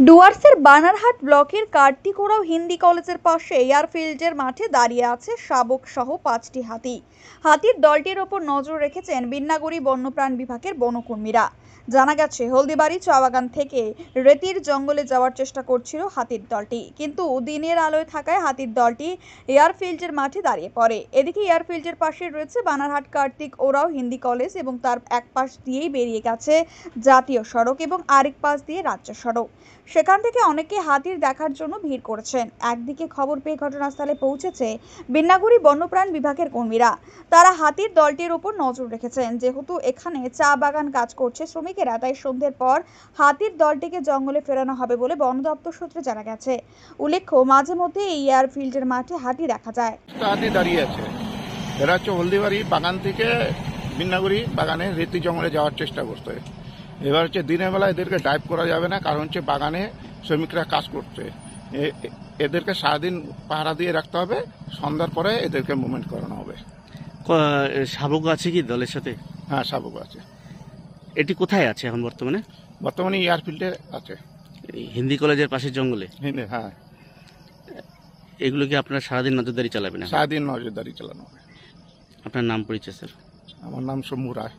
ডুয়ার্সের বানারহাট ব্লকের কার্তিকোড়াও হিন্দি কলেজের পাশে এয়ারফিল্ডের মাঠে দাঁড়িয়ে আছে শাবক সহ 5টি হাতি। হাতির দলটির ওপর নজর রেখেছেন বিন্নাগুড়ি বন্যপ্রাণ বিভাগের বনকর্মীরা। জানা গেছে, হলদিবাড়ি চা বাগান থেকে রেতির জঙ্গলে যাওয়ার চেষ্টা করছিল হাতির দলটি, কিন্তু দিনের আলোয় থাকায় হাতির দলটি এয়ারফিল্ডের মাঠে দাঁড়িয়ে পড়ে। এদিকে এয়ারফিল্ডের পাশে রয়েছে বানারহাট কার্তিক ওরাও হিন্দি কলেজ এবং তার এক পাশ দিয়েই বেরিয়ে গেছে জাতীয় সড়ক এবং আরেক পাশ দিয়ে রাজ্য সড়ক। সেখান থেকে অনেকে হাতির দেখার জন্য ভিড় করেছেন। একদিকে খবর পেয়ে ঘটনাস্থলে পৌঁছেছে বিন্নাগুড়ি বন্যপ্রাণ বিভাগের কর্মীরা। তারা হাতির দলটির উপর নজর রেখেছেন। যেহেতু এখানে চা বাগান কাজ করছে শ্রমিকেরা, তাই সন্ধ্যের পর হাতির দলটিকে জঙ্গলে ফেরানো হবে বলে বন দপ্তর সূত্রে জানা গেছে। উল্লেখ্য, মাঝে মধ্যে এই এয়ারফিল্ডের মাঠে হাতি দেখা যায়। হাতি দাঁড়িয়ে আছে। এরা হচ্ছে হলদিবাড়ি বাগান থেকে বিন্নাগুড়ি বাগানে রেতি জঙ্গলে যাওয়ার চেষ্টা করছে। এবার হচ্ছে দিনের বেলা এদেরকে ড্রাইভ করা যাবে না, কারণ হচ্ছে বাগানে শ্রমিকরা কাজ করছে। এদেরকে সারাদিন পাহারা দিয়ে রাখতে হবে, সন্ধ্যার পরে এদেরকে মুভমেন্ট করানো হবে। শাবক আছে কি দলের সাথে? হ্যাঁ, শাবক আছে। এটি কোথায় আছে এখন বর্তমানে? বর্তমানে এয়ারফিল্ডে আছে, এই হিন্দি কলেজের পাশের জঙ্গলে। হ্যাঁ। এগুলো কি আপনারা সারাদিন নজরদারি চালাবেন? সারাদিন নজরদারি চালানো হবে। আপনার নাম পরিচয় স্যার? আমার নাম শম্ভু রায়।